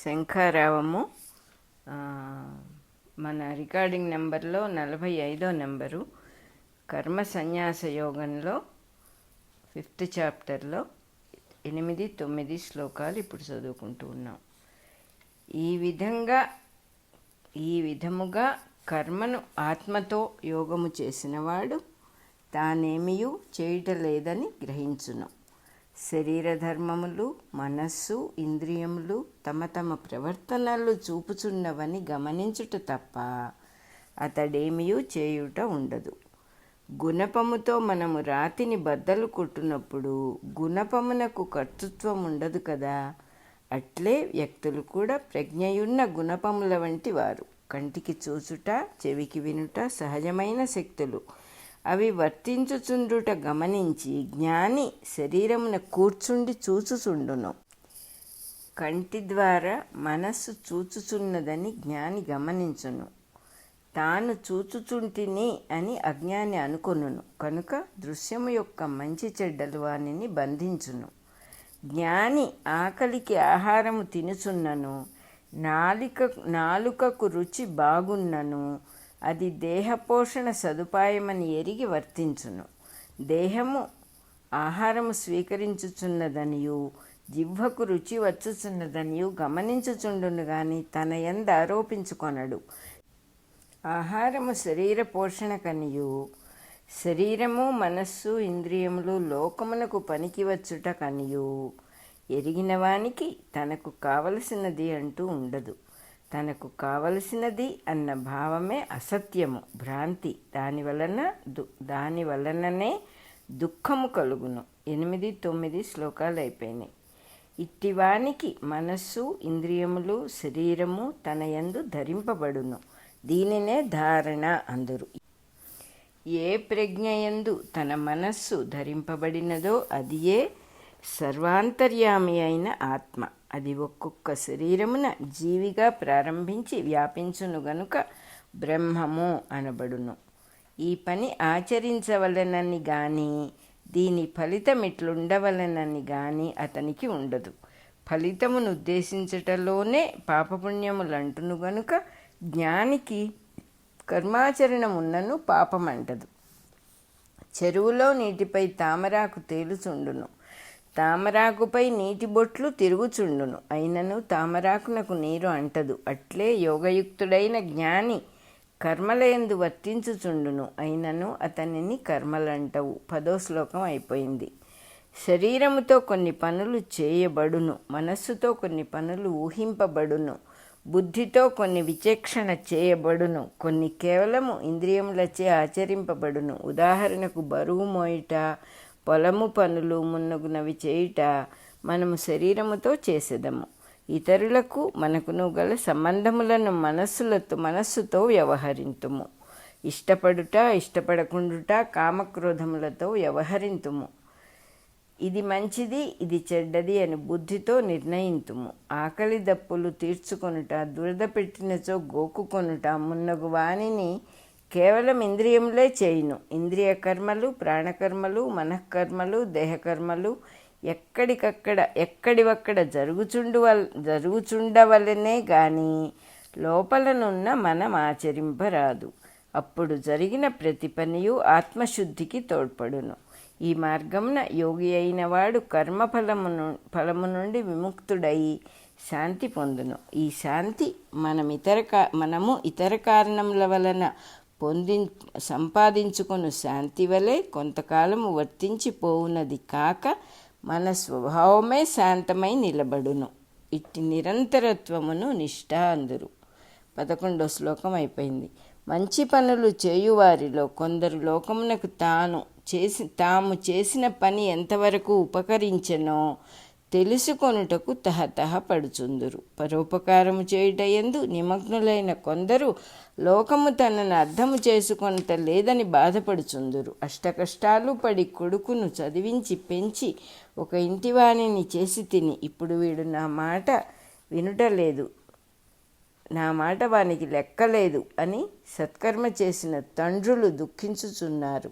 శంఖారావము. మన రికార్డింగ్ నెంబర్లో 45వ నెంబరు. కర్మ సన్యాస యోగంలో 5th చాప్టర్లో 8, 9 శ్లోకాలు ఇప్పుడు చదువుకుంటూ ఉన్నాం. ఈ విధముగా కర్మను ఆత్మతో యోగము చేసినవాడు తానేమియూ చేయుటలేదని గ్రహించును. శరీర ధర్మములు, మనస్సు, ఇంద్రియములు తమ తమ ప్రవర్తనలు చూపుచున్నవని గమనించుట తప్ప అతడేమియూ చేయుట ఉండదు. గుణపముతో మనము రాతిని బద్దలు కొట్టునప్పుడు గుణపమునకు కర్తృత్వం ఉండదు కదా. అట్లే వ్యక్తులు కూడా ప్రజ్ఞయున్న గుణపముల వంటి వారు. కంటికి చూచుట, చెవికి వినుట సహజమైన శక్తులు. అవి వర్తించుచుండుట గమనించి జ్ఞాని శరీరమున కూర్చుండి చూచుచుండును. కంటి ద్వారా మనస్సు చూచుచున్నదని జ్ఞాని గమనించును. తాను చూచుచుంటిని అని అజ్ఞాని అనుకొనును. కనుక దృశ్యము యొక్క మంచి చెడ్డలు వానిని బంధించును. జ్ఞాని ఆకలికి ఆహారము తినుచున్నను, నాలుకకు రుచి బాగున్నను, అది దేహపోషణ సదుపాయమని ఎరిగి వర్తించును. దేహము ఆహారము స్వీకరించుచున్నదనియు జిహ్వకు రుచి వచ్చుచున్నదనియు గమనించుచుండును గాని తన యందు ఆరోపించుకొనడు. ఆహారము శరీర పోషణకనియు శరీరము, మనస్సు, ఇంద్రియములు లోకమునకు పనికి వచ్చుట కనియు ఎరిగిన వానికి తనకు కావలసినది అంటూ ఉండదు. తనకు కావలసినది అన్న భావమే అసత్యము, భ్రాంతి. దాని వలననే దుఃఖము కలుగును. 8, 9 శ్లోకాలు అయిపోయినాయి. ఇట్టివానికి మనస్సు, ఇంద్రియములు, శరీరము తన యందు ధరింపబడును. దీనినే ధారణ అందురు. ఏ ప్రజ్ఞయందు తన మనస్సు ధరింపబడినదో అదియే సర్వాంతర్యామి అయిన ఆత్మ. అది ఒక్కొక్క శరీరమున జీవిగా ప్రారంభించి వ్యాపించును గనుక బ్రహ్మము అనబడును. ఈ పని ఆచరించవలనని గాని దీని ఫలితం ఇట్లుండవలనని గాని అతనికి ఉండదు. ఫలితమును ఉద్దేశించటలోనే పాపపుణ్యములంటును గనుక జ్ఞానికి కర్మాచరణమున్నను పాపమంటదు. చెరువులో నీటిపై తామరాకు తేలుచుండును, తామరాకుపై నీటి బొట్లు తిరుగుచుండును, అయినను తామరాకునకు నీరు అంటదు. అట్లే యోగయుక్తుడైన జ్ఞాని కర్మలయందు వర్తించుచుండును, అయినను అతనిని కర్మలంటవు. 10వ శ్లోకం అయిపోయింది. శరీరముతో కొన్ని పనులు చేయబడును, మనస్సుతో కొన్ని పనులు ఊహింపబడును, బుద్ధితో కొన్ని విచక్షణ చేయబడును, కొన్ని కేవలము ఇంద్రియములచే ఆచరింపబడును. ఉదాహరణకు బరువు మోయుట, పొలము పనులు మున్నగునవి చేయుట మనము శరీరముతో చేసేదము. ఇతరులకు మనకును గల సంబంధములను మనస్సుతో వ్యవహరింతుము. ఇష్టపడుట, ఇష్టపడకుండుట, కామక్రోధములతో వ్యవహరింతుము. ఇది మంచిది, ఇది చెడ్డది అని బుద్ధితో నిర్ణయింతుము. ఆకలి దప్పులు తీర్చుకొనుట, దురద పెట్టినచో గోకుకొనుట మున్నగు వానిని కేవలం ఇంద్రియములే చేయును. ఇంద్రియ కర్మలు, ప్రాణకర్మలు, మనఃకర్మలు, దేహకర్మలు ఎక్కడివక్కడ జరుగుచుండవలనే గాని లోపలనున్న మనం ఆచరింపరాదు. అప్పుడు జరిగిన ప్రతి పనియు ఆత్మశుద్ధికి తోడ్పడును. ఈ మార్గమున యోగి అయిన వాడు ఫలము నుండి విముక్తుడై శాంతి పొందును. ఈ శాంతి మనము ఇతర కారణముల వలన సంపాదించుకొను శాంతి వలె కొంతకాలము వర్తించిపోవునది కాక మన స్వభావమే శాంతమై నిలబడును. ఇట్టి నిరంతరత్వమును నిష్ఠ అందురు. 11వ శ్లోకం అయిపోయింది. మంచి పనులు చేయువారిలో కొందరు లోకమునకు తాము చేసిన పని ఎంతవరకు ఉపకరించెనో తెలుసుకొనుటకు తహతహ పడుచుందురు. పరోపకారము చేయుట యందు నిమగ్నులైన కొందరు లోకము తనను అర్థము చేసుకొనుట లేదని బాధపడుచుందురు. అష్టకష్టాలు పడి కొడుకును చదివించి పెంచి ఒక ఇంటివాణిని చేసి తిని ఇప్పుడు వీడు నా మాట వినుటలేదు, నా మాట వానికి లెక్కలేదు అని సత్కర్మ చేసిన తండ్రులు దుఃఖించుచున్నారు.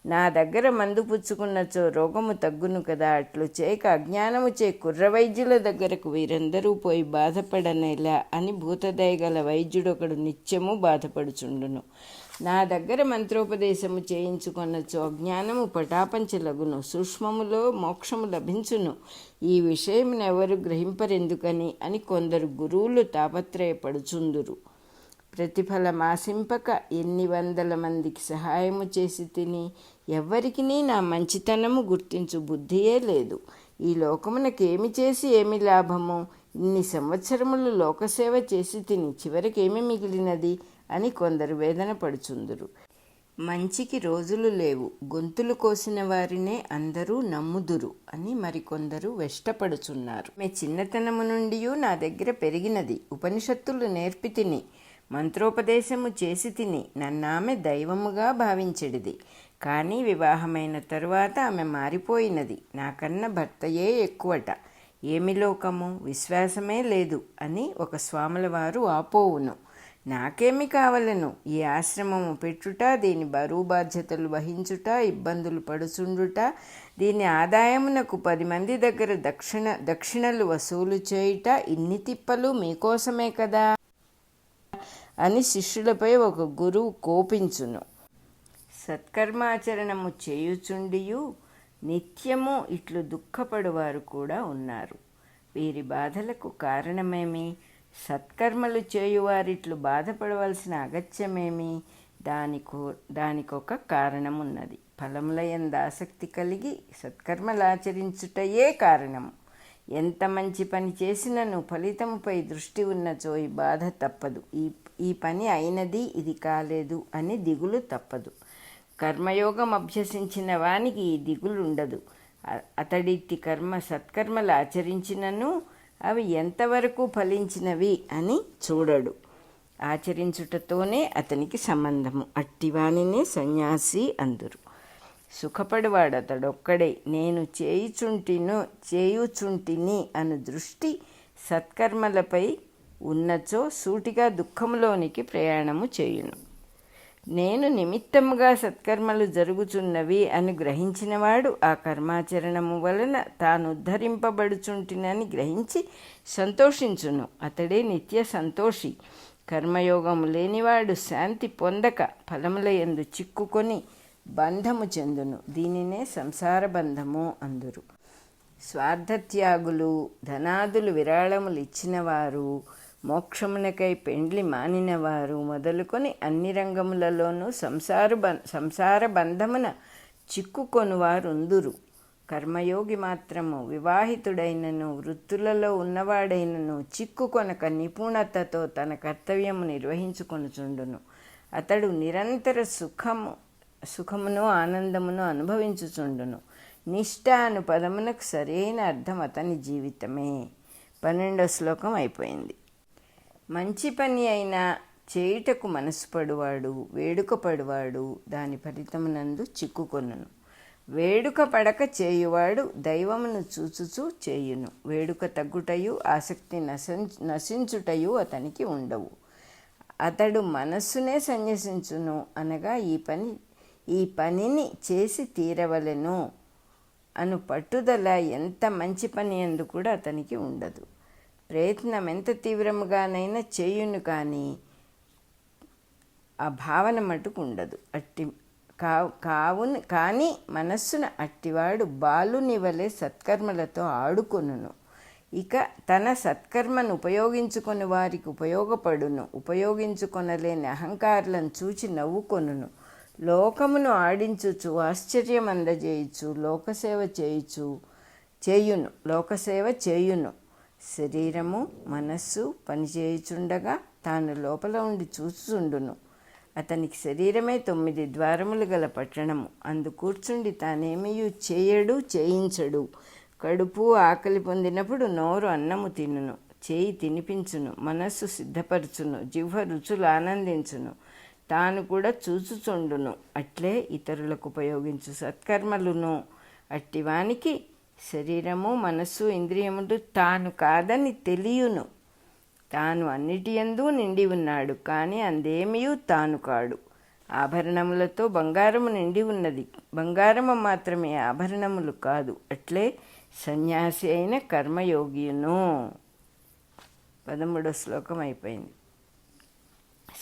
నా దగ్గర మందు పుచ్చుకున్నచో రోగము తగ్గును కదా, అట్లు చేయక అజ్ఞానము చే కుర్ర వైద్యుల దగ్గరకు వీరందరూ పోయి బాధపడనేలా అని భూతదయగల వైద్యుడొకడు నిత్యము బాధపడుచుండును. నా దగ్గర మంత్రోపదేశము చేయించుకొనచో అజ్ఞానము పటాపంచలగును, సూక్ష్మములో మోక్షము లభించును. ఈ విషయమునెవరు గ్రహింపరెందుకని అని కొందరు గురువులు తాపత్రయపడుచుందురు. ప్రతిఫలమాశింపక ఎన్ని వందల మందికి సహాయము చేసి తిని ఎవ్వరికి నా మంచితనము గుర్తించు బుద్ధియే లేదు. ఈ లోకమునకేమి చేసి ఏమి లాభము? ఇన్ని సంవత్సరములు లోకసేవ చేసి తిని చివరికేమి మిగిలినది అని కొందరు వేదన పడుచుందురు. మంచికి రోజులు లేవు, గొంతులు కోసిన వారినే అందరూ నమ్ముదురు అని మరికొందరు వెష్టపడుచున్నారు. ఆమె చిన్నతనము నుండి నా దగ్గర పెరిగినది, ఉపనిషత్తులు నేర్పి తిని మంత్రోపదేశము చేసి తిని నన్నామె దైవముగా భావించెడిది. కానీ వివాహమైన తరువాత ఆమె మారిపోయినది. నాకన్నా భర్తయే ఎక్కువట. ఏమి లోకము, విశ్వాసమే లేదు అని ఒక స్వాముల వారు ఆపోవును. నాకేమి కావలను? ఈ ఆశ్రమము పెట్టుట, దీని బరువు బాధ్యతలు వహించుట, ఇబ్బందులు పడుచుండుట, దీని ఆదాయమునకు 10 మంది దగ్గర దక్షిణలు వసూలు చేయుట, ఇన్ని తిప్పలు మీకోసమే కదా అని శిష్యులపై ఒక గురువు కోపించును. సత్కర్మాచరణము చేయుచుండియు నిత్యము ఇట్లు దుఃఖపడువారు కూడా ఉన్నారు. వీరి బాధలకు కారణమేమి? సత్కర్మలు చేయువారిట్లు బాధపడవలసిన అగత్యమేమి? దానికొక కారణమున్నది. ఫలములయందు ఆసక్తి కలిగి సత్కర్మలాచరించుటయే కారణము. ఎంత మంచి పని చేసినను ఫలితముపై దృష్టి ఉన్నచో ఈ బాధ తప్పదు. ఈ పని అయినది, ఇది కాలేదు అని దిగులు తప్పదు. కర్మయోగం అభ్యసించిన వానికి ఈ దిగులు ఉండదు. అతడిట్టి సత్కర్మలు ఆచరించినను అవి ఎంతవరకు ఫలించినవి అని చూడడు. ఆచరించుటతోనే అతనికి సంబంధము. అట్టివానినే సన్యాసి అందురు. సుఖపడివాడు అతడొక్కడే. నేను చేయుచుంటిని అను దృష్టి సత్కర్మలపై ఉన్నచో సూటిగా దుఃఖములోనికి ప్రయాణము చేయును. నేను నిమిత్తముగా సత్కర్మలు జరుగుచున్నవి అని గ్రహించినవాడు ఆ కర్మాచరణము వలన తాను ఉద్ధరింపబడుచుంటినని గ్రహించి సంతోషించును. అతడే నిత్య సంతోషి. కర్మయోగము లేనివాడు శాంతి పొందక ఫలములయందు చిక్కుకొని బంధము చెందును. దీనినే సంసార బంధము అందురు. స్వార్థత్యాగులు, ధనాదులు విరాళములు ఇచ్చినవారు, మోక్షమునకై పెండ్లి మానినవారు మొదలుకొని అన్ని రంగములలోనూ సంసార బంధమున చిక్కుకొనువారుందురు. కర్మయోగి మాత్రము వివాహితుడైనను వృత్తులలో ఉన్నవాడైనను చిక్కుకొనక నిపుణతతో తన కర్తవ్యము నిర్వహించుకొనుచుండును. అతడు నిరంతర సుఖమును ఆనందమును అనుభవించుచుండును. నిష్ఠ అను పదమునకు సరైన అర్థం అతని జీవితమే. 12వ శ్లోకం అయిపోయింది. మంచి పని అయినా చేయుటకు మనసు పడువాడు, వేడుక పడువాడు దాని ఫలితమునందు చిక్కుకొనును. వేడుక పడక చేయువాడు దైవమును చూచుచూ చేయును. వేడుక తగ్గుటయు ఆసక్తి నశించుటయు అతనికి ఉండవు. అతడు మనస్సునే సన్యసించును, అనగా ఈ పనిని చేసి తీరవలెను అను పట్టుదల ఎంత మంచి పని ఎందు కూడా అతనికి ఉండదు. ప్రయత్నం ఎంత తీవ్రముగానైనా చేయును, కానీ ఆ భావన మటుకు ఉండదు. కానీ మనస్సున అట్టివాడు బాలుని వలె సత్కర్మలతో ఆడుకొనును. ఇక తన సత్కర్మను ఉపయోగించుకొని వారికి ఉపయోగపడును. ఉపయోగించుకొనలేని అహంకారులను చూచి నవ్వుకొనును. లోకమును ఆడించుచు ఆశ్చర్యమందజేయుచు లోకసేవ చేయును. శరీరము మనస్సు పనిచేయుచుండగా తాను లోపల ఉండి చూచుచుండును. అతనికి శరీరమే 9 ద్వారములు గల పట్టణము. అందు కూర్చుండి తానేమియూ చేయడు, చేయించడు. కడుపు ఆకలి పొందినప్పుడు నోరు అన్నము తినును, చేయి తినిపించును, మనస్సు సిద్ధపరచును, జిహ్వ రుచులు ఆనందించును, తాను కూడా చూచుచుండును. అట్లే ఇతరులకు ఉపయోగించు సత్కర్మలును. అట్టివానికి శరీరము మనస్సు ఇంద్రియములు తాను కాదని తెలియను. తాను అన్నిటి యందు నిండి ఉన్నాడు, కానీ అందేమియూ తాను కాడు. ఆభరణములతో బంగారము నిండి ఉన్నది. బంగారము మాత్రమే ఆభరణములు కాదు. అట్లే సన్యాసి అయిన కర్మయోగియును. 13వ శ్లోకం అయిపోయింది.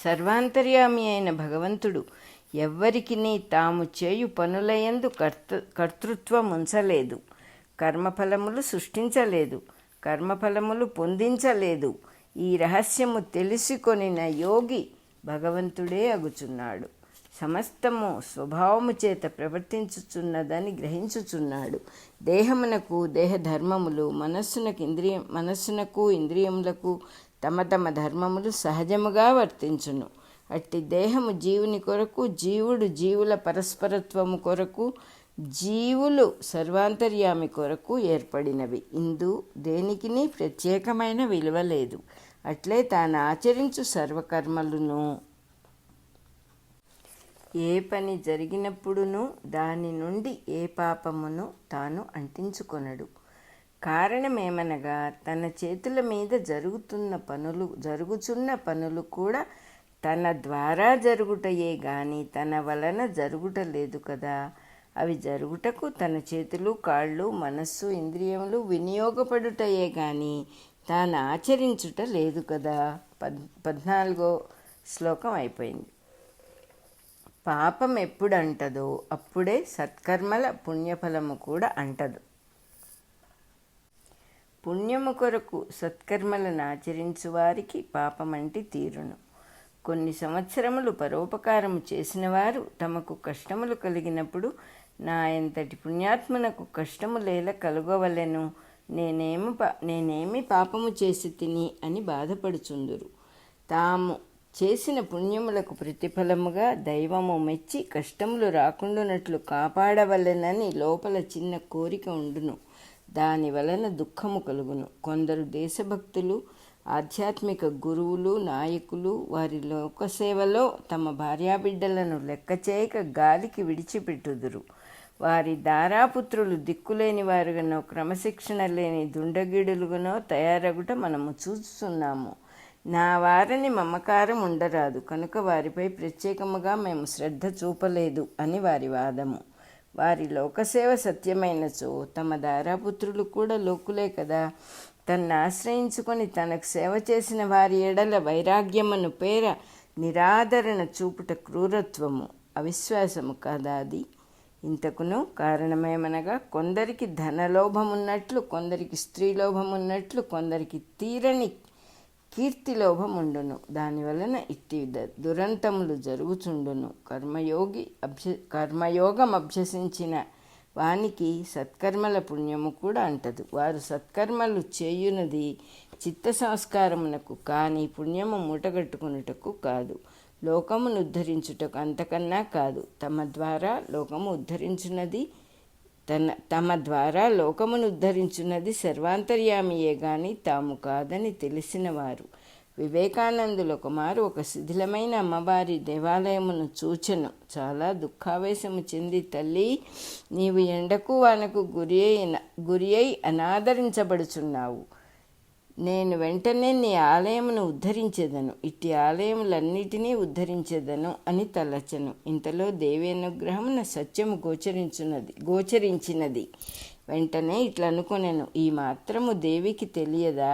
సర్వాంతర్యామి అయిన భగవంతుడు ఎవ్వరికి తాము చేయు పనులయందు కర్తృత్వం ఉంచలేదు. కర్మఫలములు సృష్టించలేదు. కర్మఫలములు పొందించలేదు. ఈ రహస్యము తెలుసుకొనిన యోగి భగవంతుడే అగుచున్నాడు. సమస్తము స్వభావము చేత ప్రవర్తించుచున్నదని గ్రహించుచున్నాడు. దేహమునకు దేహధర్మములు, మనస్సునకు ఇంద్రియములకు తమ తమ ధర్మములు సహజముగా వర్తించును. అట్టి దేహము జీవుని కొరకు, జీవుడు జీవుల పరస్పరత్వము కొరకు, జీవులు సర్వాంతర్యామి కొరకు ఏర్పడినవి. ఇందు దేనికిని ప్రత్యేకమైన విలువ లేదు. అట్లే తాను ఆచరించు సర్వకర్మలును ఏ పని జరిగినప్పుడునూ దాని నుండి ఏ పాపమును తాను అంటించుకొనడు. కారణమేమనగా తన చేతుల మీద జరుగుచున్న పనులు కూడా తన ద్వారా జరుగుటయే గాని తన వలన జరుగుటలేదు కదా. అవి జరుగుటకు తన చేతులు, కాళ్ళు, మనస్సు, ఇంద్రియములు వినియోగపడుటయే గాని తాను ఆచరించుట లేదు కదా. 14వ శ్లోకం అయిపోయింది. పాపం ఎప్పుడు అంటదో అప్పుడే సత్కర్మల పుణ్యఫలము కూడా అంటదు. పుణ్యము కొరకు సత్కర్మలను ఆచరించు వారికి పాపమంటి తీరును. కొన్ని సంవత్సరములు పరోపకారము చేసిన వారు తమకు కష్టములు కలిగినప్పుడు నా ఎంతటి పుణ్యాత్మనకు కష్టము లేల కలుగవలెను, నేనేమి పాపము చేసి తిని అని బాధపడుచుందురు. తాము చేసిన పుణ్యములకు ప్రతిఫలముగా దైవము మెచ్చి కష్టములు రాకుండానట్లు కాపాడవలెనని లోపల చిన్న కోరిక ఉండును. దాని వలన దుఃఖము కలుగును. కొందరు దేశభక్తులు, ఆధ్యాత్మిక గురువులు, నాయకులు వారి లోకసేవలో తమ భార్యాబిడ్డలను లెక్క చేయక గాలికి విడిచిపెట్టుదురు. వారి దారాపుత్రులు దిక్కులేని వారుగానో, క్రమశిక్షణ లేని దుండగిడులుగానో తయారగుట మనము చూస్తున్నాము. నా వారిని మమకారం ఉండరాదు కనుక వారిపై ప్రత్యేకముగా మేము శ్రద్ధ చూపలేదు అని వారి వాదము. వారి లోకసేవ సత్యమైనచో తమ దారాపుత్రులు కూడా లోకులే కదా. తన్ను ఆశ్రయించుకొని తనకు సేవ చేసిన వారి ఎడల వైరాగ్యమును పేర నిరాదరణ చూపుట క్రూరత్వము, అవిశ్వాసము కాదా అది? ఇంతకును కారణమేమనగా కొందరికి ధనలోభమున్నట్లు, కొందరికి స్త్రీలోభమున్నట్లు, కొందరికి తీరని కీర్తిలోభముండును. దానివలన ఇట్టి దురంతములు జరుగుచుండును. కర్మయోగం అభ్యసించిన వానికి సత్కర్మల పుణ్యము కూడా అంటదు. వారు సత్కర్మలు చేయునది చిత్త సంస్కారమునకు కానీ పుణ్యము మూటగట్టుకున్నటకు కాదు, లోకమును ఉద్ధరించుటకు అంతకన్నా కాదు. తమ ద్వారా లోకమును ఉద్ధరించున్నది సర్వాంతర్యామియే గాని తాము కాదని తెలిసిన వారు. వివేకానందులు ఒకమారు ఒక శిథిలమైన అమ్మవారి దేవాలయమును చూచెను. చాలా దుఃఖావేశము చెంది, తల్లి, నీవు ఎండకు వానకు గురి అయి అనాదరించబడుచున్నావు. నేను వెంటనే నీ ఆలయమును ఉద్ధరించేదను, ఇట్టి ఆలయములన్నిటినీ ఉద్ధరించేదను అని తలచెను. ఇంతలో దేవి అనుగ్రహమున సత్యము గోచరించినది. వెంటనే ఇట్లా అనుకొనెను, ఈ మాత్రము దేవికి తెలియదా?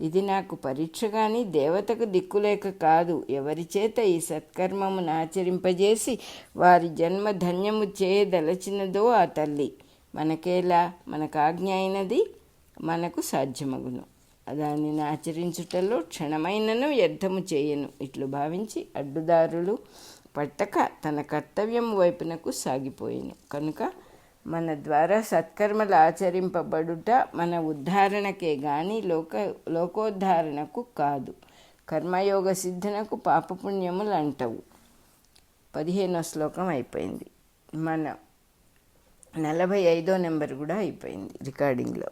ఇది నాకు పరీక్ష గాని దేవతకు దిక్కులేక కాదు. ఎవరి చేత ఈ సత్కర్మమును ఆచరింపజేసి వారి జన్మ ధన్యము చేయదలచినదో ఆ తల్లి మనకేలా, మనకు ఆజ్ఞ అయినది మనకు సాధ్యమగును. దానిని ఆచరించుటలో క్షణమైనను వ్యర్థము చేయను. ఇట్లు భావించి అడ్డుదారులు పట్టక తన కర్తవ్యము వైపునకు సాగిపోయాను. కనుక మన ద్వారా సత్కర్మలు ఆచరింపబడుట మన ఉద్ధరణకే గాని లోకోద్ధారణకు కాదు. కర్మయోగ సిద్ధునకు పాపపుణ్యములు అంటవు. 15వ శ్లోకం అయిపోయింది. మన 45వ నెంబర్ కూడా అయిపోయింది రికార్డింగ్లో.